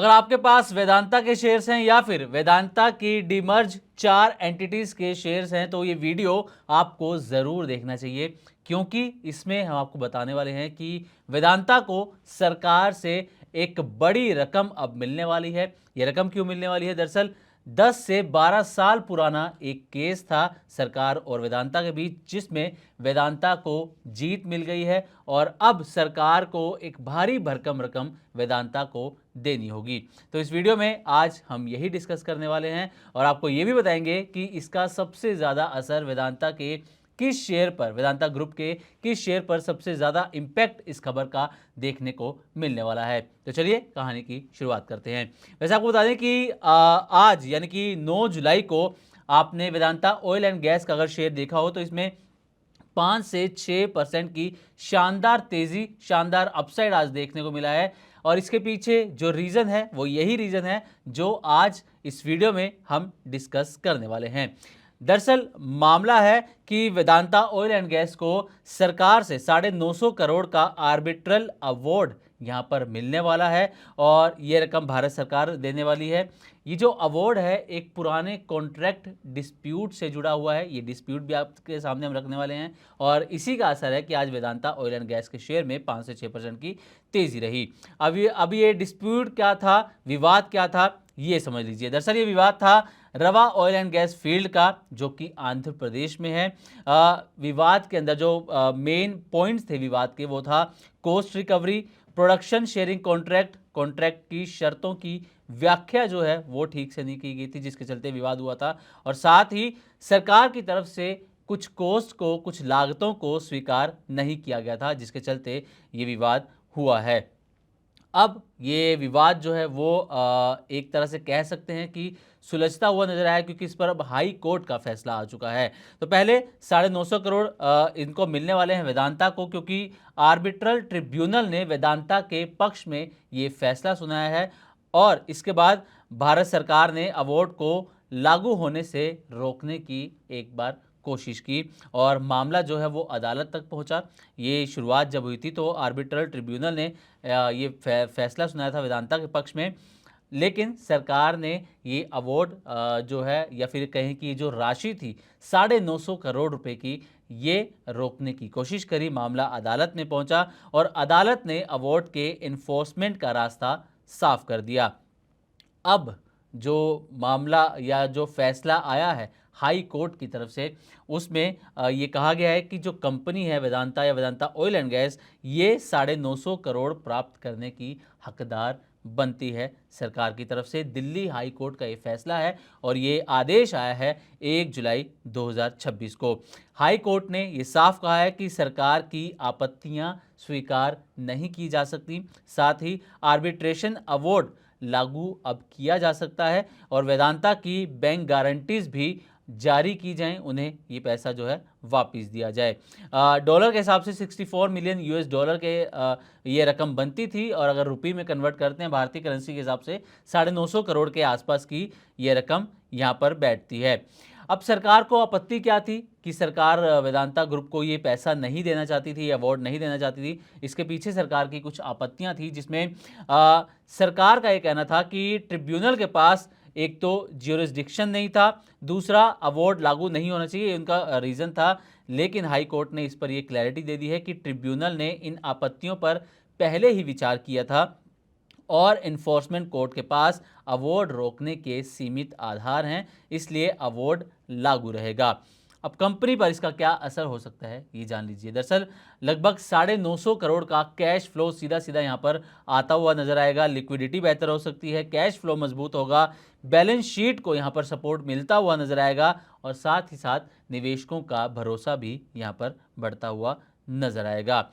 अगर आपके पास वेदांता के शेयर्स हैं या फिर वेदांता की डीमर्ज 4 एंटिटीज के शेयर्स हैं तो ये वीडियो आपको ज़रूर देखना चाहिए, क्योंकि इसमें हम आपको बताने वाले हैं कि वेदांता को सरकार से एक बड़ी रकम अब मिलने वाली है। ये रकम क्यों मिलने वाली है? दरअसल 10 से 12 साल पुराना एक केस था सरकार और वेदांता के बीच, जिसमें वेदांता को जीत मिल गई है और अब सरकार को एक भारी भरकम रकम वेदांता को देनी होगी। तो इस वीडियो में आज हम यही डिस्कस करने वाले हैं और आपको ये भी बताएंगे कि इसका सबसे ज़्यादा असर वेदांता के किस शेयर पर, वेदांता ग्रुप के किस शेयर पर सबसे ज़्यादा इम्पैक्ट इस खबर का देखने को मिलने वाला है। तो चलिए कहानी की शुरुआत करते हैं। वैसे आपको बता दें कि आज यानी कि 9 जुलाई को आपने वेदांता ऑयल एंड गैस का अगर शेयर देखा हो तो इसमें 5 से 6% की शानदार तेजी, शानदार अपसाइड आज देखने को मिला है। और इसके पीछे जो रीज़न है वो यही रीज़न है जो आज इस वीडियो में हम डिस्कस करने वाले हैं। दरअसल मामला है कि वेदांता ऑयल एंड गैस को सरकार से 950 करोड़ का आर्बिट्रल अवार्ड यहाँ पर मिलने वाला है और ये रकम भारत सरकार देने वाली है। ये जो अवार्ड है एक पुराने कॉन्ट्रैक्ट डिस्प्यूट से जुड़ा हुआ है। ये डिस्प्यूट भी आपके सामने हम रखने वाले हैं और इसी का असर है कि आज वेदांता ऑयल एंड गैस के शेयर में 5 से 6% की तेजी रही। अब ये डिस्प्यूट क्या था, विवाद क्या था, ये समझ लीजिए। दरअसल ये विवाद था रवा ऑयल एंड गैस फील्ड का, जो कि आंध्र प्रदेश में है। विवाद के अंदर जो मेन पॉइंट्स थे विवाद के वो था cost recovery, production sharing contract, contract की शर्तों की व्याख्या जो है वो ठीक से नहीं की गई थी, जिसके चलते विवाद हुआ था। और साथ ही सरकार की तरफ से कुछ कॉस्ट को, कुछ लागतों को स्वीकार नहीं किया गया था, जिसके चलते ये विवाद हुआ है। अब ये विवाद जो है वो एक तरह से कह सकते हैं कि सुलझता हुआ नजर आया, क्योंकि इस पर अब हाई कोर्ट का फैसला आ चुका है। तो पहले 950 करोड़ इनको मिलने वाले हैं वेदांता को, क्योंकि आर्बिट्रल ट्रिब्यूनल ने वेदांता के पक्ष में ये फैसला सुनाया है और इसके बाद भारत सरकार ने अवार्ड को लागू होने से रोकने की एक बार कोशिश की और मामला जो है वो अदालत तक पहुंचा। ये शुरुआत जब हुई थी तो आर्बिट्रल ट्रिब्यूनल ने ये फैसला सुनाया था वेदांता के पक्ष में, लेकिन सरकार ने ये अवार्ड जो है या फिर कहें कि जो राशि थी 950 करोड़ रुपए की, ये रोकने की कोशिश करी। मामला अदालत में पहुंचा और अदालत ने अवार्ड के इन्फोर्समेंट का रास्ता साफ कर दिया। अब जो मामला या जो फैसला आया है हाई कोर्ट की तरफ से, उसमें ये कहा गया है कि जो कंपनी है वेदांता या वेदांता ऑयल एंड गैस, ये 950 करोड़ प्राप्त करने की हकदार बनती है सरकार की तरफ से। दिल्ली हाई कोर्ट का ये फैसला है और ये आदेश आया है 1 जुलाई 2026 को। हाई कोर्ट ने ये साफ कहा है कि सरकार की आपत्तियां स्वीकार नहीं की जा सकती। साथ ही आर्बिट्रेशन अवार्ड लागू अब किया जा सकता है और वेदांता की बैंक गारंटीज भी जारी की जाएं, उन्हें ये पैसा जो है वापस दिया जाए। डॉलर के हिसाब से 64 मिलियन यूएस डॉलर के ये रकम बनती थी और अगर रुपये में कन्वर्ट करते हैं भारतीय करेंसी के हिसाब से 950 करोड़ के आसपास की ये रकम यहाँ पर बैठती है। अब सरकार को आपत्ति क्या थी कि सरकार वेदांता ग्रुप को ये पैसा नहीं देना चाहती थी, अवार्ड नहीं देना चाहती थी। इसके पीछे सरकार की कुछ आपत्तियां थी, जिसमें सरकार का ये कहना था कि ट्रिब्यूनल के पास एक तो ज्यूरिसडिक्शन नहीं था, दूसरा अवार्ड लागू नहीं होना चाहिए, उनका रीज़न था। लेकिन हाई कोर्ट ने इस पर यह क्लैरिटी दे दी है कि ट्रिब्यूनल ने इन आपत्तियों पर पहले ही विचार किया था और इन्फोर्समेंट कोर्ट के पास अवार्ड रोकने के सीमित आधार हैं, इसलिए अवार्ड लागू रहेगा। अब कंपनी पर इसका क्या असर हो सकता है ये जान लीजिए। दरअसल लगभग 950 करोड़ का कैश फ्लो सीधा सीधा यहाँ पर आता हुआ नजर आएगा। लिक्विडिटी बेहतर हो सकती है, कैश फ्लो मजबूत होगा, बैलेंस शीट को यहाँ पर सपोर्ट मिलता हुआ नजर आएगा और साथ ही साथ निवेशकों का भरोसा भी यहाँ पर बढ़ता हुआ नजर आएगा।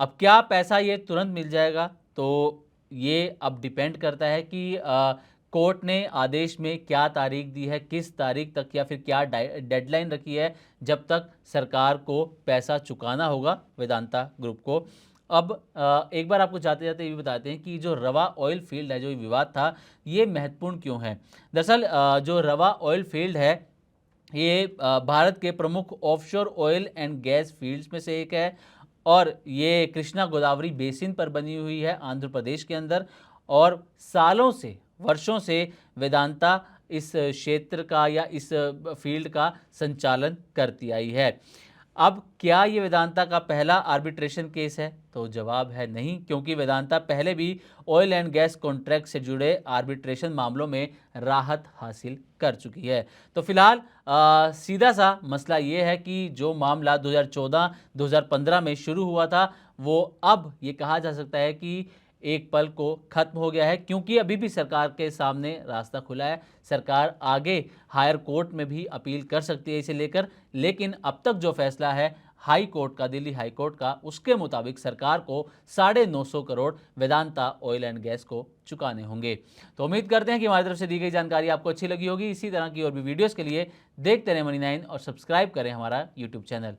अब क्या पैसा ये तुरंत मिल जाएगा, तो ये अब डिपेंड करता है कि कोर्ट ने आदेश में क्या तारीख दी है, किस तारीख तक या फिर क्या डेडलाइन रखी है जब तक सरकार को पैसा चुकाना होगा वेदांता ग्रुप को। अब एक बार आपको जाते जाते ये भी बताते हैं कि जो रवा ऑयल फील्ड है, जो विवाद था, ये महत्वपूर्ण क्यों है। दरअसल जो रवा ऑयल फील्ड है ये भारत के प्रमुख offshore oil and gas fields में से एक है और ये कृष्णा गोदावरी बेसिन पर बनी हुई है आंध्र प्रदेश के अंदर। और सालों से, वर्षों से वेदांता इस क्षेत्र का या इस फील्ड का संचालन करती आई है। अब क्या ये वेदांता का पहला आर्बिट्रेशन केस है? तो जवाब है नहीं, क्योंकि वेदांता पहले भी ऑयल एंड गैस कॉन्ट्रैक्ट से जुड़े आर्बिट्रेशन मामलों में राहत हासिल कर चुकी है। तो फिलहाल सीधा सा मसला ये है कि जो मामला 2014-2015 में शुरू हुआ था, वो अब ये कहा जा सकता है कि एक पल को खत्म हो गया है, क्योंकि अभी भी सरकार के सामने रास्ता खुला है। सरकार आगे हायर कोर्ट में भी अपील कर सकती है इसे लेकर, लेकिन अब तक जो फैसला है हाई कोर्ट का, दिल्ली हाई कोर्ट का, उसके मुताबिक सरकार को 950 crore Vedanta oil and gas को चुकाने होंगे। तो उम्मीद करते हैं कि हमारी तरफ से दी गई जानकारी आपको अच्छी लगी होगी। इसी तरह की और भी वीडियोस के लिए देखते रहें मनी 9 और सब्सक्राइब करें हमारा यूट्यूब चैनल।